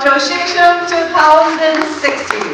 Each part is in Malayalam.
Joshesham 2016.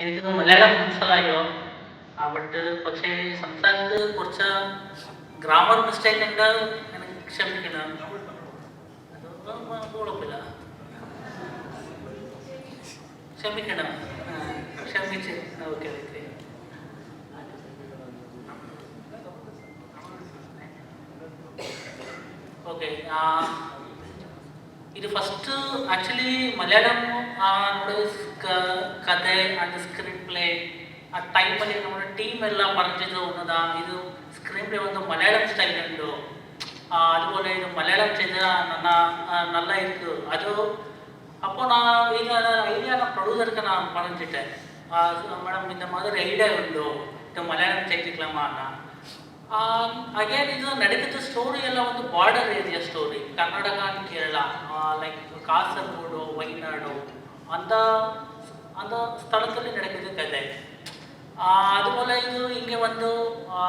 എനിക്ക് മലയാളം മനസ്സിലായോ അവിടെ, പക്ഷേ സംസാരത്തിൽ കുറച്ച് ഗ്രാമർ മിസ്റ്റേക്ക് ഉണ്ട്, എനിക്ക് ക്ഷമിക്കണം. അതൊന്നും കുഴപ്പമില്ല, ക്ഷമിക്കണം, ക്ഷമിച്ച്. Okay okay. ഓക്കെ, ഇത് ഫസ്റ്റ് ആക്ച്വലി മലയാളം നമ്മുടെ കഥ ആൻഡ് സ്ക്രീൻ പ്ലേ ആ ടൈമಲ್ಲಿ നമ്മുടെ ടീം എല്ലാം പറഞ്ഞത് ഒന്നതാ. ഇത് സ്ക്രീൻ പ്ലേ ಒಂದು ಮಲಯಾಳಂ ಸ್ಟೈಲ್ ಉಂಟು, അതുപോലെ ഇത് മലയാളം ചെയ്ത നല്ല ഇருக்கு ಅದು. அப்போ நான் இது ஐடியா நான் ப்ரொடியூசருக்கு நான் பறஞ்சிட்டேன், மேடம் இந்த மாதிரி ஐடியா உண்டு, இது மலையாளம் செய்திக்கலாமாண்ணா. ಅಗೇನ್ ಇದು ನಡೆದಿದ್ದ ಸ್ಟೋರಿ ಎಲ್ಲ ಒಂದು border area story, Karnataka and Kerala, like Kasaragod, Wayanad அந்த அந்த ಸ್ಥಳದಲ್ಲಿ ನಡೆದಿದ್ದ ಕತೆ. അതുപോലെ ഇത് ഇങ്ങനെ വന്ന്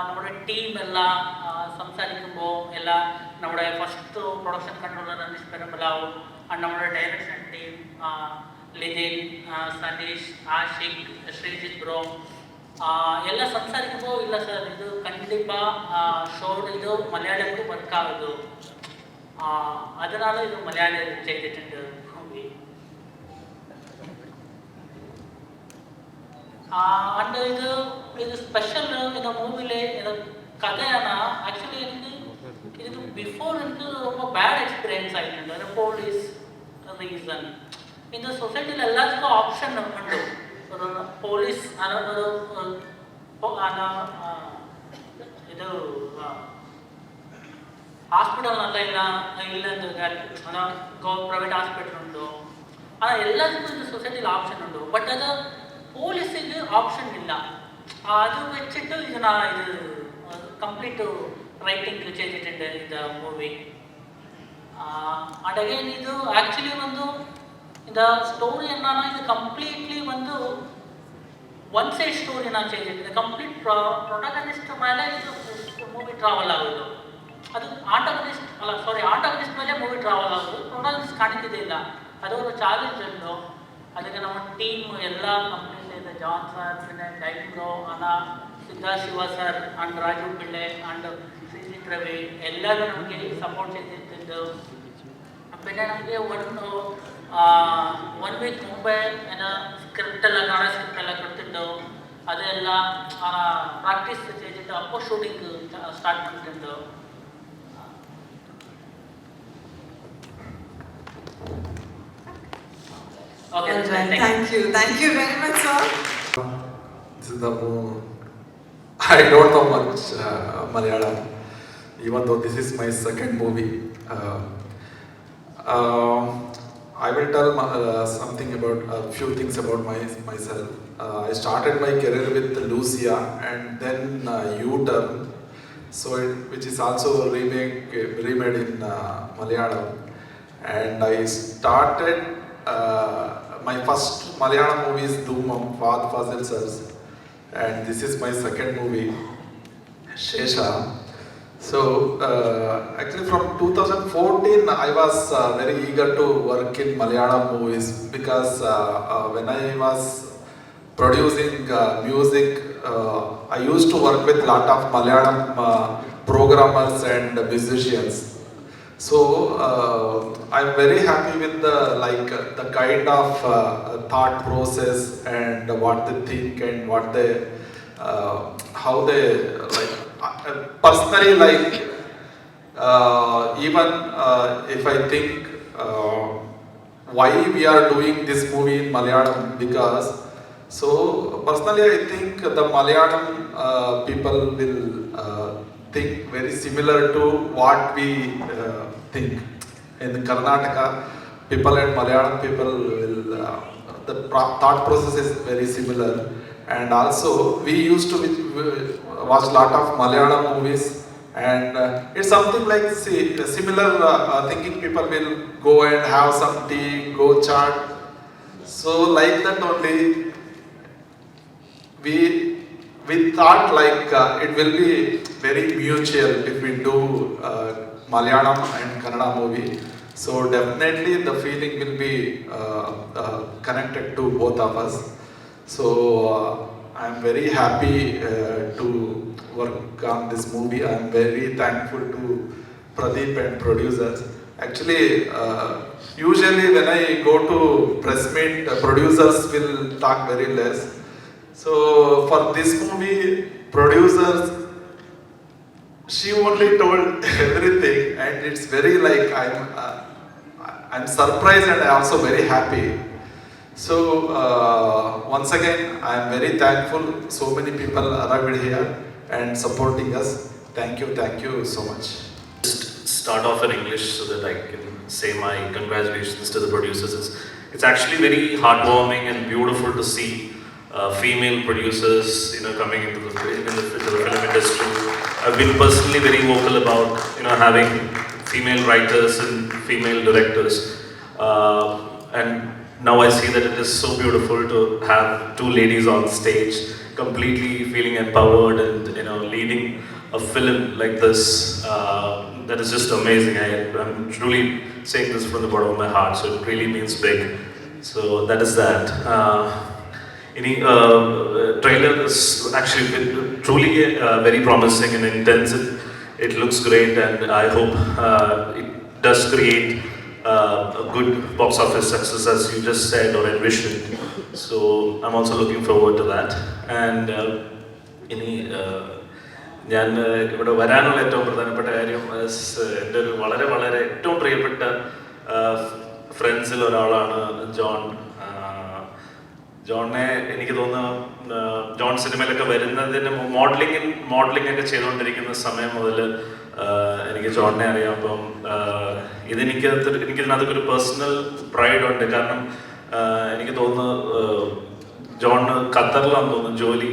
നമ്മുടെ ടീം എല്ലാം സംസാരിക്കുമ്പോൾ എല്ലാം നമ്മുടെ ഫസ്റ്റ് പ്രൊഡക്ഷൻ കൺട്രോളർ അനീഷ് പെരുമ്പലാവും, നമ്മുടെ direction team Lithin, Saneesh, Ashiq, Sreejith bro ಎಲ್ಲ ಸಂಸಾರಿക്കുമ്പോൾ ಇಲ್ಲ ಸರ್ ಇದು ಖಂಡಿತ ಶೋ ಇದು ಮಲಯಾಳಕ್ಕೂ ವರ್ಕ್ ಆಗೋದು, ಅದನಾல ಇದು ಮಲಯಾಳ ചെയ്തിട്ടുണ്ട് മൂവി. ಅಂಡ್ ಇದು ಸ್ಪೆಷಲ್ ಇದು ಮೂವಿಲಿ ಇದು കഥയാണ്. ആക്ച്വലി എനിക്ക് ഇത് ബിഫോർ എനിക്ക് ரொம்ப ബാഡ് എക്സ്പീരിയൻസ് ആയിട്ടുണ്ട്. ഒരു പോലീസ് റീസൺ ഇത് സൊസൈറ്റിയിൽ എല്ലാവർക്കും ഓപ്ഷൻ ഉണ്ട്. പോലീസ് ಇದು ಹಾಸ್ಪಿಟಲ್ നല്ല ಇಲ್ಲ ಪ್ರೈವೇಟ್ ಹಾಸ್ಪಿಟಲ್ ಉಂಟು, ಎಲ್ಲದಕ್ಕೂ ಇದು ಸೊಸೈಟಿಲಿ ಆಪ್ಷನ್ ಉಂಟು. ಬಟ್ ಅದು ಪೊಲೀಸಿಗೆ ಆಪ್ಷನ್ ಇಲ್ಲ. ಅದು വെച്ചിട്ട് ഇത് ಕಂಪ್ಲೀಟ್ ರೈಟಿಂಗ್ ചെയ്തിട്ടുണ്ട് ಇದು ಮೂವಿ. ಅಂಡ್ ಅಗೇನ್ ಇದು ಆ್ಯಕ್ಚುಲಿ ಒಂದು இந்த ஸ்டோரி என்னன்னா இது கம்ப்ளீட்லி வந்து ஒன் சைட் ஸ்டோரி நான் செய்திருக்கேன். ಕಂಪ್ಲೀಟ್ ಪ್ರೊಟಗನಿಸ್ಟ್ ಮೇಲೆ ಇದು ಮೂವಿ ಟ್ರಾವೆಲ್ ಆಗೋದು, ಅದು ಆಂಟಾಗನಿಸ್ಟ್ ಮೇಲೆ ಮೂವಿ ಟ್ರಾವೆಲ್ ಆಗೋದು. ಪ್ರೊಟಗನಿಸ್ಟ್ ಕಾಣಿತಿದ್ದಿಲ್ಲ, ಅದು ಒಂದು ಚಾಲೆಂಜ್ ಉಂಟು. ಅದಕ್ಕೆ ನಮ್ಮ ಟೀಮ್ ಎಲ್ಲ ಕಂಪ್ಲೀಟ್ ಇದೆ. ಜಾನ್ ಸರ್, പിന്നെ ಡೈನ್ bro, Siddhashiva sir and Raju Pillai and Sreejith Ravi ಎಲ್ಲರೂ ನಮಗೆ ಸಪೋರ್ಟ್ ചെയ്തിട്ടുണ്ട്. പിന്നെ ನಮಗೆ ಒನ್ ವೀಕ್ ಮುಂಬೈ ಸ್ಕ್ರಿಪ್ಟ್ ಎಲ್ಲ ಕನ್ನಡ ಸ್ಕ್ರಿಪ್ಟ್ ಎಲ್ಲ ಕೊಡ್ತಿದ್ದು, ಅದೆಲ್ಲ ಪ್ರಾಕ್ಟೀಸ್ ചെയ്തിട്ട് അപ്പോൾ ഷൂട്ടിംഗ് സ്റ്റാർട്ട് பண்ணிട്ടുണ്ട്. Okay, thank you very much, sir. I don't know much Malayalam, even though this is my second movie. I will tell something about a few things about myself. I started my career with Lucia and then U-Turn, which is also remade in Malayalam. And I started my first Malayalam movie is Dhoomam, Fahad Fazil Sir's, and this is my second movie, Shesha. So actually from 2014 I was very eager to work in Malayalam movies because when I was producing music. I used to work with a lot of Malayalam programmers and musicians. So I'm very happy with the kind of thought process and what they think and what they how they like. Personally, like even if I think why we are doing this movie in Malayalam, because so personally I think the Malayalam people will think very similar to what we think. In Karnataka, people and Malayalam people will, the thought process is very similar. And also, we used to watch a lot of Malayalam movies, and it's something like similar thinking. People will go and have some tea, go chat. So like that only, we thought like it will be very mutual if we do Malayalam and Kannada movie. So definitely the feeling will be connected to both of us. So I'm very happy to work on this movie. I'm very thankful to Pradeep and producers. Actually, usually when I go to press meet, producers will talk very less. So for this movie, producers, she only told everything, and it's very like I'm surprised and I'm also very happy. So once again, I am very thankful. So many people arrived here and supporting us. Thank you so much. Just start off in English so that I can say my congratulations to the producers. It's actually very heartwarming and beautiful to see female producers, coming into the film industry. I've been personally very vocal about, having female writers and female directors, and now I see that it is so beautiful to have two ladies on stage, completely feeling empowered and leading a film like this. That is just amazing. I'm truly saying this from the bottom of my heart, so it really means big. So that is that. Trailer is actually truly very promising and intense. It looks great, and I hope it does create a good box office success, as you just said or envisioned. So I'm also looking forward to that. And ഞാൻ ഇവിടെ വരാനുള്ള ഏറ്റവും പ്രധാനപ്പെട്ട കാര്യം എൻ്റെ ഒരു വളരെ വളരെ ഏറ്റവും പ്രിയപ്പെട്ട ഫ്രണ്ട്സിൽ ഒരാളാണ് ജോൺ. ജോണിനെ എനിക്ക് തോന്നുന്നു ജോൺ സിനിമയിലൊക്കെ വരുന്നതിന് മോഡലിംഗ് ഒക്കെ ചെയ്തുകൊണ്ടിരിക്കുന്ന സമയം മുതൽ എനിക്ക് ജോണിനെ അറിയാം. അപ്പം എനിക്കിതിനകത്തൊക്കെ ഒരു പേഴ്സണൽ പ്രൈഡ് ഉണ്ട്. കാരണം എനിക്ക് തോന്നുന്നു ജോണിന് ഖത്തറിലാണെന്ന് തോന്നുന്നു ജോലി.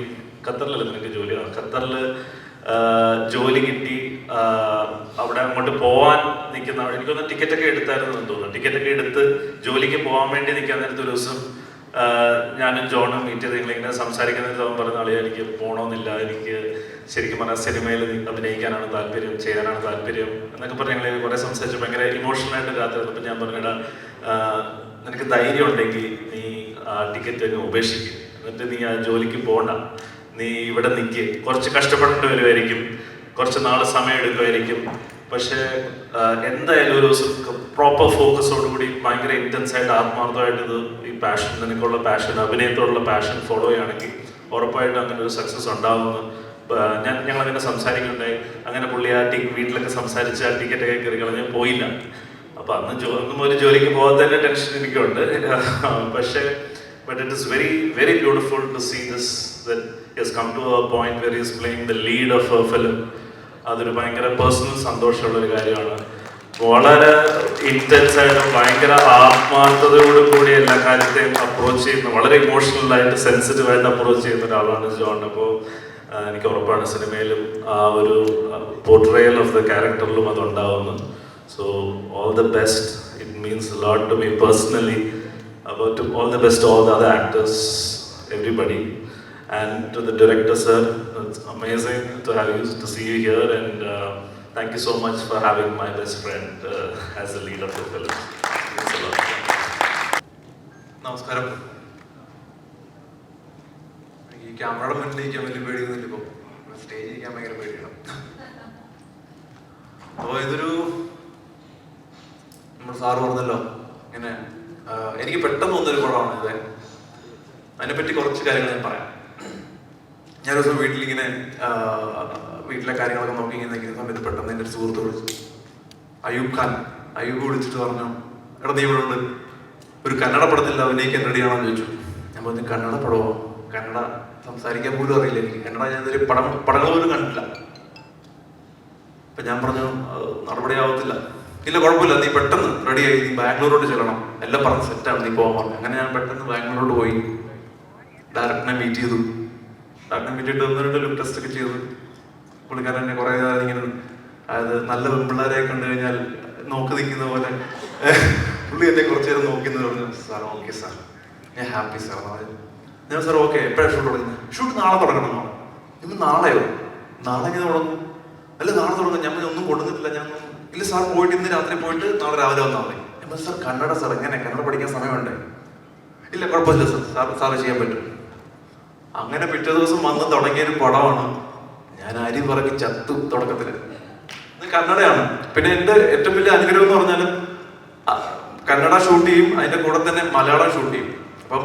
ഖത്തറിലല്ല നിനക്ക് ജോലി? ഖത്തറിൽ ജോലി കിട്ടി. അവിടെ അങ്ങോട്ട് പോകാൻ നിൽക്കുന്ന, എനിക്കൊന്ന് ടിക്കറ്റൊക്കെ എടുത്തായിരുന്നു തോന്നുന്നു. ടിക്കറ്റൊക്കെ എടുത്ത് ജോലിക്ക് പോകാൻ വേണ്ടി നിൽക്കാൻ നേരത്തെ ഒരു ദിവസം ഞാനും ജോണും മീറ്റ് ചെയ്ത് നിങ്ങളിങ്ങനെ സംസാരിക്കുന്നത് അവൻ പറഞ്ഞ ആളിയാ എനിക്ക് പോകണമെന്നില്ല, എനിക്ക് ശരിക്കും പറഞ്ഞാൽ സിനിമയിൽ അഭിനയിക്കാനാണ് താല്പര്യം, ചെയ്യാനാണ് താല്പര്യം എന്നൊക്കെ പറഞ്ഞ് ഞങ്ങൾ കുറേ സംസാരിച്ചു. ഭയങ്കര ഇമോഷണലായിട്ട് കാത്തിരുന്നു. അപ്പം ഞാൻ പറഞ്ഞിടാ, നിനക്ക് ധൈര്യം ഉണ്ടെങ്കിൽ നീ ആ ടിക്കറ്റ് അങ്ങ് ഉപേക്ഷിക്കും, എന്നിട്ട് നീ ആ ജോലിക്ക് പോകണ്ട, നീ ഇവിടെ നിൽക്ക്. കുറച്ച് കഷ്ടപ്പെടേണ്ടി വരുമായിരിക്കും, കുറച്ച് നാൾ സമയം എടുക്കുമായിരിക്കും, പക്ഷേ എന്തായാലും ഒരു ദിവസം പ്രോപ്പർ ഫോക്കസോടുകൂടി ഭയങ്കര ഇൻറ്റൻസ് ആയിട്ട് ആത്മാർത്ഥമായിട്ട് ഈ പാഷൻ, നിനക്കുള്ള പാഷൻ, അഭിനയത്തോടുള്ള പാഷൻ ഫോളോ ചെയ്യുകയാണെങ്കിൽ ഉറപ്പായിട്ടും അങ്ങനെ ഒരു സക്സസ് ഉണ്ടാകുമെന്ന് ഞങ്ങളങ്ങനെ സംസാരിക്കുന്നുണ്ടായി. അങ്ങനെ പുള്ളി ആ വീട്ടിലൊക്കെ സംസാരിച്ച് ആ ടിക്കറ്റൊക്കെ കയറി കളഞ്ഞ് പോയില്ല. അപ്പം അന്നും ഒരു ജോലിക്ക് പോകാത്തതിൻ്റെ ടെൻഷൻ എനിക്കുണ്ട്. പക്ഷേ but it is very very beautiful to see this, that he has come to a point where he is playing the lead of a film. അതൊരു ഭയങ്കര പേഴ്സണൽ സന്തോഷമുള്ളൊരു കാര്യമാണ്. വളരെ ഇൻറ്റൻസ് ആയിട്ട് ഭയങ്കര ആത്മാർത്ഥതയോടു കൂടി എല്ലാ കാര്യത്തെയും അപ്രോച്ച് ചെയ്യുന്ന, വളരെ ഇമോഷണലായിട്ട് സെൻസിറ്റീവായിട്ട് അപ്രോച്ച് ചെയ്യുന്ന ഒരാളാണ് ജോൺ. അപ്പോൾ എനിക്ക് ഉറപ്പാണ് സിനിമയിലും ആ ഒരു പോർട്രയൽ ഓഫ് ദ ക്യാരക്ടറിലും അതുണ്ടാവുന്നു. So all the best. It means a lot to me personally. All the best to all the other actors, everybody, and to the director sir. It's amazing to see you here, and thank you so much for having my best friend as the lead of the film. Thanks a lot. നമസ്കാരം. ഈ ക്യാമറയുടെ മുന്നിൽ ഇരിക്കാൻ വലിയ പേടിയൊന്നുമില്ല. ഇപ്പോൾ സ്റ്റേജിൽ ഇരിക്കാൻ ഭയങ്കര പേടിയാണ്. അപ്പോൾ ഇതൊരു നമ്മുടെ സാറ് പറഞ്ഞല്ലോ ഇങ്ങനെ എനിക്ക് പെട്ടെന്ന് തോന്നുന്നൊരു പടമാണ് ഇത്. അതിനെപ്പറ്റി കുറച്ച് കാര്യങ്ങൾ ഞാൻ പറയാം. ഞാനൊരു ദിവസം വീട്ടിലിങ്ങനെ വീട്ടിലെ കാര്യങ്ങളൊക്കെ നോക്കി ഇങ്ങനെ നിൽക്കുന്ന സമയത്ത് പെട്ടെന്ന് എൻ്റെ ഒരു സുഹൃത്ത് വിളിച്ചു, അയ്യൂബ് വിളിച്ചിട്ട് പറഞ്ഞു, എടാ നീ ഇവിടെ ഉണ്ട്, ഒരു കന്നഡ പടത്തിൽ അഭിനയിക്കാൻ റെഡിയാണോ ചോദിച്ചു. ഞാൻ പറഞ്ഞു കന്നഡ പടമോ? കന്നഡ സംസാരിക്കാൻ പോലും അറിയില്ല എനിക്ക്. കന്നഡ ഞാൻ ഇതൊരു പടങ്ങൾ പോലും കണ്ടില്ല. അപ്പൊ ഞാൻ പറഞ്ഞു നടപടിയാവത്തില്ല. ഇല്ല കുഴപ്പമില്ല, നീ പെട്ടെന്ന് റെഡിയായി, നീ ബാംഗ്ലൂരോട്ട് ചെല്ലണം, എല്ലാം പറഞ്ഞ് സെറ്റാണ്, നീ പോകാൻ പറഞ്ഞു. അങ്ങനെ ഞാൻ പെട്ടെന്ന് ബാംഗ്ലൂരോട്ട് പോയി ഡയറക്ടറിനെ മീറ്റ് ചെയ്തു. ഡയറക്ടറിനെ മീറ്റ് ചെയ്തിട്ട് 1-2 ലുക്ക് ടെസ്റ്റ് ഒക്കെ ചെയ്തു. പുള്ളിക്കാരൻ എന്നെ കുറേ നേരം ഇങ്ങനെ, അതായത് നല്ല പെൺപിള്ളേരെ കണ്ടു കഴിഞ്ഞാൽ നോക്കി നിൽക്കുന്ന പോലെ പുള്ളി എന്നെ കുറച്ച് നേരം നോക്കിയെന്ന് പറഞ്ഞു. സാർ ഓക്കെ സാർ, ഞാൻ ഹാപ്പി സാർ. ഞാൻ സാർ ഓക്കെ, എപ്പോഴാണ് ഷൂട്ട് തുടങ്ങുന്നത്? ഷൂട്ട് നാളെ തുടങ്ങണം. ഇപ്പം നാളെയോ? നാളെ എങ്ങനെ തുടങ്ങും? അല്ല നാളെ തുടങ്ങും. ഞാൻ ഒന്നും കൊടുക്കുന്നില്ല. ഞാൻ ഇല്ല സാർ, പോയിട്ട് ഇന്ന് രാത്രി പോയിട്ട് നാളെ രാവിലെ വന്നാൽ മതി. ഞാൻ സാർ കന്നഡ സാർ, എങ്ങനെ കന്നഡ പഠിക്കാൻ സമയമുണ്ടേ? ഇല്ല കുഴപ്പമില്ല സാർ, സാറ് ചെയ്യാൻ പറ്റും. അങ്ങനെ പിറ്റേ ദിവസം വന്ന് തുടങ്ങിയൊരു പടമാണ്. ഞാൻ അരി പറക്കി ചത്തു തുടക്കത്തില്. ഇത് കന്നഡയാണ്. പിന്നെ എൻ്റെ ഏറ്റവും വലിയ അനുഗ്രഹം എന്ന് പറഞ്ഞാൽ കന്നഡ ഷൂട്ട് ചെയ്യും, അതിന്റെ കൂടെ തന്നെ മലയാളം ഷൂട്ട് ചെയ്യും. അപ്പം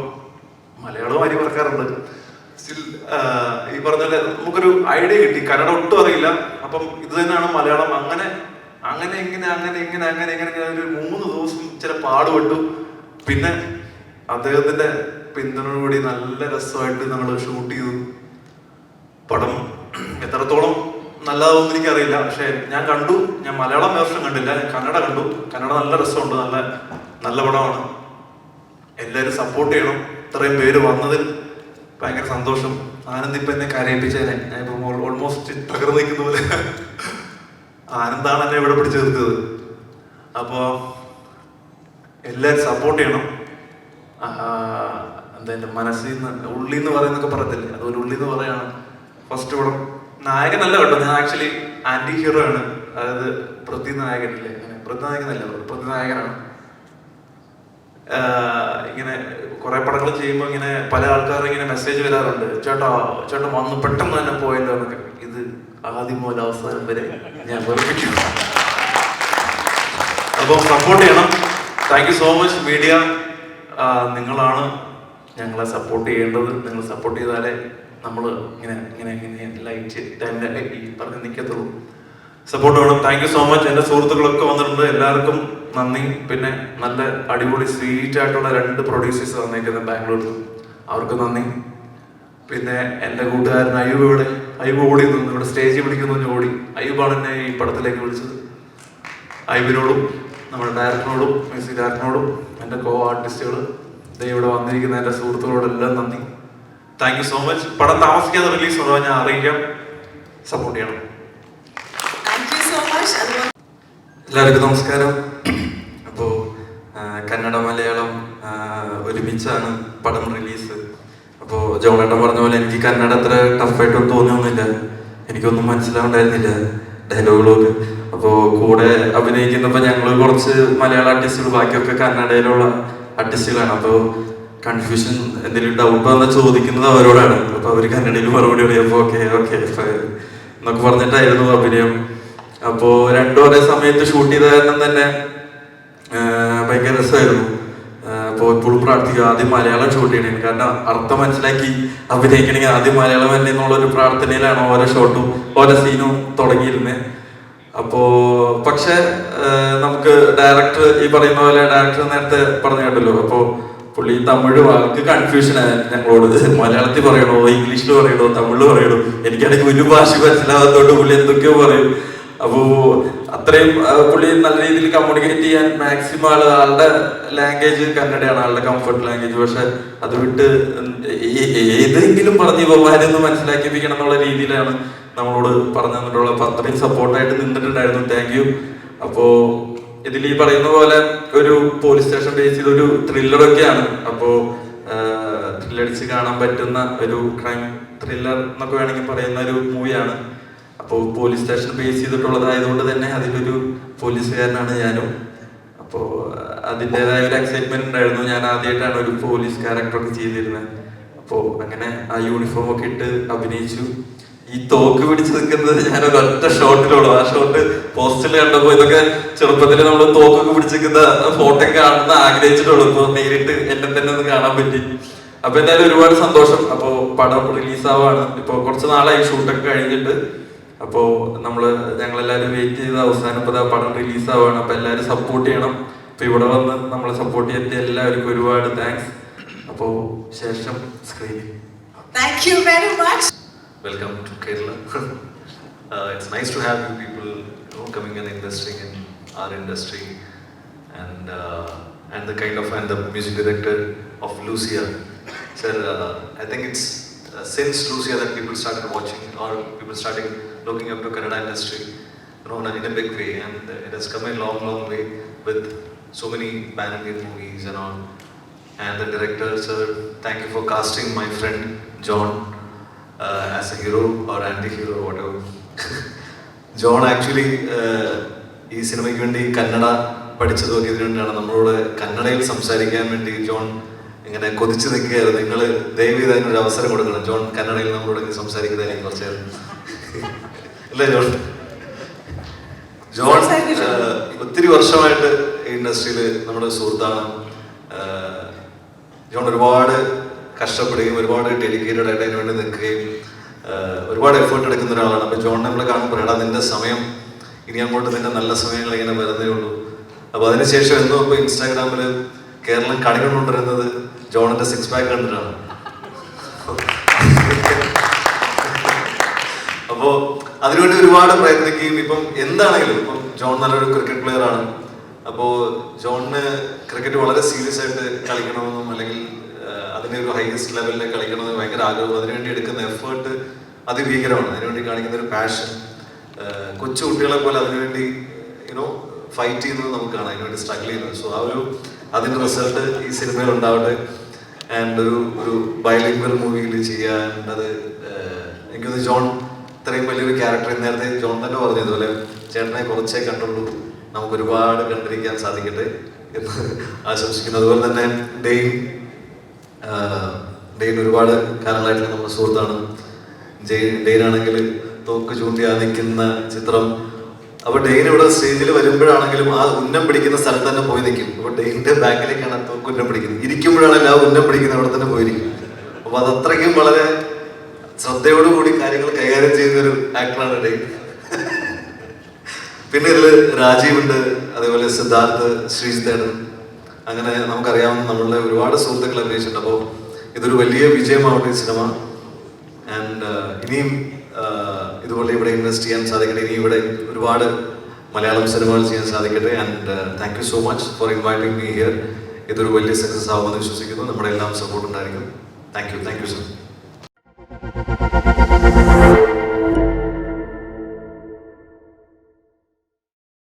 മലയാളവും അരി പറക്കാറുണ്ട്. സ്റ്റിൽ ഈ പറഞ്ഞ പോലെ നമുക്കൊരു ഐഡിയ കിട്ടി. കന്നഡ ഒട്ടും അറിയില്ല. അപ്പം ഇത് തന്നെയാണ് മലയാളം. അങ്ങനെ ഒരു 3 ദിവസം ചില പാടുപെട്ടു. പിന്നെ അദ്ദേഹത്തിന്റെ പിന്തുണയോടുകൂടി നല്ല രസമായിട്ട് നമ്മൾ ഷൂട്ട് ചെയ്തു. പടം എത്രത്തോളം നല്ലതാവുമെന്ന് എനിക്കറിയില്ല, പക്ഷെ ഞാൻ കണ്ടു. ഞാൻ മലയാളം വേർഷൻ കണ്ടില്ല, ഞാൻ കന്നഡ കണ്ടു. കന്നഡ നല്ല രസമുണ്ട്, നല്ല പടമാണ്. എല്ലാവരും സപ്പോർട്ട് ചെയ്യണം. ഇത്രയും പേര് വന്നതിൽ ഭയങ്കര സന്തോഷം. ആനന്ദ് ഇപ്പൊ എന്നെ കരയിപ്പിച്ചേനെ. ഞാൻ ഇപ്പൊ ഓൾമോസ്റ്റ് തകർന്നു നിൽക്കുന്ന പോലെ. ആനന്ദാണ് എന്നെ ഇവിടെ പിടിച്ചു നിർത്തിയത്. അപ്പോ എല്ലാവരും സപ്പോർട്ട് ചെയ്യണം. എന്താ എൻ്റെ മനസ്സിൽ നിന്ന് ഉള്ളി എന്ന് പറയുന്നൊക്കെ പറയത്തില്ലേ, അതുപോലെ ഉള്ളി എന്ന് പറയാണ്. ഫസ്റ്റ് പടം നായകനല്ല കേട്ടോ, ഞാൻ ആക്ച്വലി ആന്റി ഹീറോ ആണ്. അതായത് പ്രതിനായകനില്ലേ, പ്രതിനായകനല്ല, പ്രതിനായകനാണ്. ഇങ്ങനെ കുറെ പടങ്ങൾ ചെയ്യുമ്പോൾ ഇങ്ങനെ പല ആൾക്കാരും ഇങ്ങനെ മെസ്സേജ് വരാറുണ്ട്, ചേട്ടാ വന്ന് പെട്ടെന്ന് തന്നെ പോയല്ലോ എന്നൊക്കെ. ഇത് ആദ്യം മുതൽ അവസാനം വരെ ഞാൻ വെറുപ്പിക്കും. അപ്പോൾ സപ്പോർട്ട് ചെയ്യണം. Thank you so much media. നിങ്ങളാണ് ഞങ്ങളെ സപ്പോർട്ട് ചെയ്യേണ്ടത്. നിങ്ങൾ സപ്പോർട്ട് ചെയ്താലേ നമ്മൾ ഇങ്ങനെ ലൈറ്റ് ഈ പറഞ്ഞ് നിൽക്കത്തുള്ളൂ. സപ്പോർട്ട് വേണം. Thank you so much. എൻ്റെ സുഹൃത്തുക്കളൊക്കെ വന്നിട്ടുണ്ട്, എല്ലാവർക്കും നന്ദി. പിന്നെ നല്ല അടിപൊളി സ്വീറ്റ് ആയിട്ടുള്ള 2 പ്രൊഡ്യൂസേഴ്സ് വന്നേക്കുന്നത് ബാംഗ്ലൂരിൽ നിന്ന്, അവർക്ക് നന്ദി. പിന്നെ എൻ്റെ കൂട്ടുകാരൻ അയ്യൂബ് ഓടി നിന്ന് ഇവിടെ സ്റ്റേജിൽ വിളിക്കുന്നു ഓടി. അയ്യൂബാണ് എന്നെ ഈ പടത്തിലേക്ക് വിളിച്ചത്. അയ്യൂബിനോടും നമ്മുടെ ഡയറക്ടറിനോടും മ്യൂസിക് ഡയറക്ടറിനോടും എൻ്റെ കോ ആർട്ടിസ്റ്റുകൾ ഇവിടെ വന്നിരിക്കുന്ന എൻ്റെ സുഹൃത്തുക്കളോടെല്ലാം നന്ദി. Thank you so much. പടം താമസിക്കാതെ റിലീസ് ഉണ്ടോ ഞാൻ അറിയിക്കാം. സപ്പോർട്ട് ചെയ്യണം. എല്ലാവർക്കും നമസ്കാരം. അപ്പോൾ കന്നഡ മലയാളം ഒരുമിച്ചാണ് പടം റിലീസ്. അപ്പോൾ ജോണേട്ടൻ പറഞ്ഞ പോലെ എനിക്ക് കന്നഡ അത്ര ടഫായിട്ടൊന്നും തോന്നിയൊന്നുമില്ല. എനിക്കൊന്നും മനസ്സിലാവുണ്ടായിരുന്നില്ല ഡയലോഗുകളൊക്കെ. അപ്പോൾ കൂടെ അഭിനയിക്കുന്നപ്പോൾ ഞങ്ങൾ കുറച്ച് മലയാള ആർട്ടിസ്റ്റുകൾ, ബാക്കിയൊക്കെ കന്നഡയിലുള്ള ആർട്ടിസ്റ്റുകളാണ്. അപ്പോൾ കൺഫ്യൂഷൻ, എന്തെങ്കിലും ഡൗട്ട് വന്നാൽ ചോദിക്കുന്നത് അവരോടാണ്. അപ്പോൾ അവർ കന്നഡയിൽ മറുപടി അറിയപ്പോൾ ഓക്കെ എന്നൊക്കെ പറഞ്ഞിട്ടായിരുന്നു അഭിനയം. അപ്പോൾ 2 ഒരേ സമയത്ത് ഷൂട്ട് ചെയ്ത കാരണം തന്നെ ഭയങ്കര രസമായിരുന്നു. അപ്പോൾ എപ്പോഴും പ്രാർത്ഥിക്കുക ആദ്യം മലയാളം ഷൂട്ട് ചെയ്യണേ, കാരണം അർത്ഥം മനസ്സിലാക്കി അഭിനയിക്കണമെങ്കിൽ ആദ്യം മലയാളം തന്നെ എന്നുള്ളൊരു പ്രാർത്ഥനയിലാണ് ഓരോ ഷോട്ടും ഓരോ സീനും തുടങ്ങിയിരുന്നത്. അപ്പോൾ പക്ഷെ നമുക്ക് ഡയറക്ടർ ഈ പറയുന്ന പോലെ ഡയറക്ടർ നേരത്തെ പറഞ്ഞു കേട്ടല്ലോ. അപ്പോൾ പുള്ളി തമിഴ് വാക്ക് കൺഫ്യൂഷനായി ഞങ്ങളോട്, മലയാളത്തിൽ പറയണോ ഇംഗ്ലീഷിൽ പറയണോ തമിഴിൽ പറയണോ. എനിക്കാണെങ്കിൽ ഒരു ഭാഷ മനസ്സിലാകാത്തതുകൊണ്ട് പുള്ളി എന്തൊക്കെയോ പറയും. അപ്പോൾ അത്രയും പുള്ളി നല്ല രീതിയിൽ കമ്മ്യൂണിക്കേറ്റ് ചെയ്യാൻ മാക്സിമം ആളുടെ ലാംഗ്വേജ് കന്നഡയാണ്, ആളുടെ കംഫർട്ട് ലാംഗ്വേജ്. പക്ഷെ അത് വിട്ട് ഏതെങ്കിലും പറഞ്ഞ് ഉപമാരൊന്ന് മനസ്സിലാക്കിപ്പിക്കണം എന്നുള്ള രീതിയിലാണ് നമ്മളോട് പറഞ്ഞു തന്നിട്ടുള്ളത്. അപ്പൊ അത്രയും സപ്പോർട്ടായിട്ട് നിന്നിട്ടുണ്ടായിരുന്നു. Thank you. അപ്പോ ഇതിൽ ഈ പറയുന്ന പോലെ ഒരു പോലീസ് സ്റ്റേഷൻ ബേസ് ചെയ്ത ഒരു ത്രില്ലറൊക്കെയാണ്. അപ്പോ ത്രില്ലടിച്ച് കാണാൻ പറ്റുന്ന ഒരു ക്രൈം ത്രില്ലർ എന്നൊക്കെ വേണമെങ്കിൽ പറയുന്ന ഒരു മൂവിയാണ്. അപ്പോൾ പോലീസ് സ്റ്റേഷൻ ബേസ് ചെയ്തിട്ടുള്ളതായതുകൊണ്ട് തന്നെ അതിലൊരു പോലീസുകാരനാണ് ഞാനും. അപ്പോൾ അതിൻ്റെതായ ഒരു എക്സൈറ്റ്മെന്റ് ഉണ്ടായിരുന്നു. ഞാൻ ആദ്യമായിട്ടാണ് ഒരു പോലീസ് ക്യാരക്ടറൊക്കെ ചെയ്തിരുന്നത്. അപ്പോൾ അങ്ങനെ ആ യൂണിഫോം ഒക്കെ ഇട്ട് അഭിനയിച്ചു. ഈ തോക്ക് പിടിച്ച് നിൽക്കുന്നത് ഞാനൊരു ഒറ്റ ഷോട്ടിലുള്ളൂ. ആ ഷോട്ട് പോസ്റ്റിൽ കണ്ടപ്പോ ഇതൊക്കെ ചെറുപ്പത്തിൽ നമ്മൾ തോക്കൊക്കെ പിടിച്ചിരിക്കുന്ന ഫോട്ടോ കാണുന്ന ആഗ്രഹിച്ചിട്ടുള്ളൂ. ഇപ്പൊ നേരിട്ട് എന്നെ തന്നെ ഒന്ന് കാണാൻ പറ്റി. അപ്പൊ എന്തായാലും ഒരുപാട് സന്തോഷം. അപ്പോ പടം റിലീസാവാണ്. ഇപ്പൊ കുറച്ച് നാളായി ഷൂട്ടൊക്കെ കഴിഞ്ഞിട്ട്. അപ്പോ ഞങ്ങളെല്ലാവരും വെയിറ്റ് ചെയ്ത് അവസാനം ഇപ്പൊ പടം റിലീസാവാണ്. അപ്പൊ എല്ലാവരും സപ്പോർട്ട് ചെയ്യണം. ഇപ്പൊ ഇവിടെ വന്ന് നമ്മളെ സപ്പോർട്ട് ചെയ്തിട്ട് എല്ലാവർക്കും ഒരുപാട് താങ്ക്സ്. അപ്പോ ശേഷം സ്ക്രീനിൽ Thank you very much. Welcome to Kerala. It's nice to have you people, coming and investing in our industry, and the kind of and the music director of Lucia. Sir, I think it's since Lucia that people started watching or people started looking up to Kannada industry, in a big way, and it has come a long, long way with so many pan-Indian movies and all. And the director, sir, thank you for casting my friend John as a hero or anti-hero or whatever. John actually ഈ സിനിമയ്ക്ക് വേണ്ടി കന്നഡ പഠിച്ചതൊക്കെ ഇതിനുവേണ്ടിയാണ്. നമ്മളോട് കന്നഡയിൽ സംസാരിക്കാൻ വേണ്ടി ജോൺ ഇങ്ങനെ കൊതിച്ചു നിൽക്കുകയായിരുന്നു. നിങ്ങൾ ദയവ് ചെയ്ത് അതിനൊരു അവസരം കൊടുക്കണം. ജോൺ കന്നഡയിൽ നമ്മളോട് സംസാരിക്കുന്നതായിരിക്കും കുറച്ച് അല്ലേ ജോൺ? ജോൺ ഒത്തിരി വർഷമായിട്ട് ഈ ഇൻഡസ്ട്രിയിൽ നമ്മുടെ സുഹൃത്താണ്. ജോൺ ഒരുപാട് കഷ്ടപ്പെടുകയും ഒരുപാട് ഡെഡിക്കേറ്റഡ് ആയിട്ട് അതിന് വേണ്ടി നിൽക്കുകയും ഒരുപാട് എഫേർട്ട് എടുക്കുന്ന ഒരാളാണ്. അപ്പോൾ ജോൺ നമ്മളെ കാണുമ്പോൾ എടാ നിന്റെ സമയം ഇനി അങ്ങോട്ട് നിന്റെ നല്ല സമയങ്ങൾ ഇങ്ങനെ വരുന്നേ ഉള്ളൂ. അപ്പോൾ അതിനുശേഷം എന്നും ഇപ്പോൾ ഇൻസ്റ്റാഗ്രാമിൽ കേരളം കണികൊണ്ടുവരുന്നത് ജോണിന്റെ 6 പാക്ക് കണ്ടിട്ടാണ്. അപ്പോൾ അതിനുവേണ്ടി ഒരുപാട് പ്രയത്നിക്കുകയും ഇപ്പം എന്താണെങ്കിലും ഇപ്പം ജോൺ നല്ലൊരു ക്രിക്കറ്റ് പ്ലെയർ ആണ്. അപ്പോൾ ജോണിന് ക്രിക്കറ്റ് വളരെ സീരിയസ് ആയിട്ട് കളിക്കണമെന്നും അല്ലെങ്കിൽ അതിൻ്റെ ഒരു ഹൈയസ്റ്റ് ലെവലിൽ കളിക്കണമെന്ന് ഭയങ്കര ആഗ്രഹം. അതിനുവേണ്ടി എടുക്കുന്ന എഫേർട്ട് അതിഭീകരമാണ്. അതിനുവേണ്ടി കാണിക്കുന്ന ഒരു പാഷൻ, കൊച്ചു കുട്ടികളെ പോലെ അതിനുവേണ്ടി ഫൈറ്റ് ചെയ്യുന്നത് നമുക്ക് കാണാം, അതിനുവേണ്ടി സ്ട്രഗിൾ ചെയ്യുന്നത്. സോ അതിൻ്റെ റിസൾട്ട് ഈ സിനിമയിൽ ഉണ്ടാവട്ടെ. ആൻഡ് ഒരു ബൈലിംഗ്വൽ മൂവിയിൽ ചെയ്യാൻ അത് എനിക്കൊന്ന് ജോൺ ഇത്രയും വലിയൊരു ക്യാരക്ടർ നേരത്തെ ജോൺ തന്നെ പറഞ്ഞതുപോലെ ചേട്ടനെ കുറച്ചേ കണ്ടുള്ളൂ, നമുക്ക് ഒരുപാട് കണ്ടിരിക്കാൻ സാധിക്കട്ടെ എന്ന് ആശംസിക്കുന്നു. അതുപോലെ തന്നെ ഡെയിൻ ഒരുപാട് കാലങ്ങളായിട്ടുള്ള നമ്മുടെ സുഹൃത്താണ്. ഡെയിനാണെങ്കിൽ തോക്ക് ചൂണ്ടി നിൽക്കുന്ന ചിത്രം. അപ്പൊ ഡെയിൻ ഇവിടെ സ്റ്റേജിൽ വരുമ്പോഴാണെങ്കിലും ആ ഉന്നം പിടിക്കുന്ന സ്ഥലത്ത് തന്നെ പോയി നിൽക്കും. അപ്പൊ ഡെയിൻ്റെ ബാക്കിലേക്കാണ് തോക്ക് ഉന്നം പിടിക്കുന്നത്. ഇരിക്കുമ്പോഴാണെങ്കിൽ ആ ഉന്നം പിടിക്കുന്ന അവിടെ തന്നെ പോയിരിക്കും. അപ്പൊ അതത്രയ്ക്കും വളരെ ശ്രദ്ധയോടുകൂടി കാര്യങ്ങൾ കൈകാര്യം ചെയ്യുന്ന ഒരു ആക്ടറാണ് ഡെയിൻ. പിന്നെ ഇതിൽ രാജീവ് ഉണ്ട്, അതേപോലെ സിദ്ധാർത്ഥ്, ശ്രീജിത്തേടൻ, അങ്ങനെ നമുക്കറിയാവുന്ന നമ്മളുടെ ഒരുപാട് സുഹൃത്തുക്കൾ അഭിനയിച്ചിട്ടുണ്ട്. അപ്പോൾ ഇതൊരു വലിയ വിജയമാവട്ടെ ഈ സിനിമ. ആൻഡ് ഇനിയും ഇതുപോലെ ഇവിടെ ഇൻവെസ്റ്റ് ചെയ്യാൻ സാധിക്കട്ടെ. ഇനി ഇവിടെ ഒരുപാട് മലയാളം സിനിമകൾ ചെയ്യാൻ സാധിക്കട്ടെ. And thank you so much for inviting me here. ഇതൊരു വലിയ സക്സസ് ആവുമെന്ന് വിശ്വസിക്കുന്നു. നമ്മുടെ എല്ലാം സപ്പോർട്ട് ഉണ്ടായിരിക്കും. Thank you sir.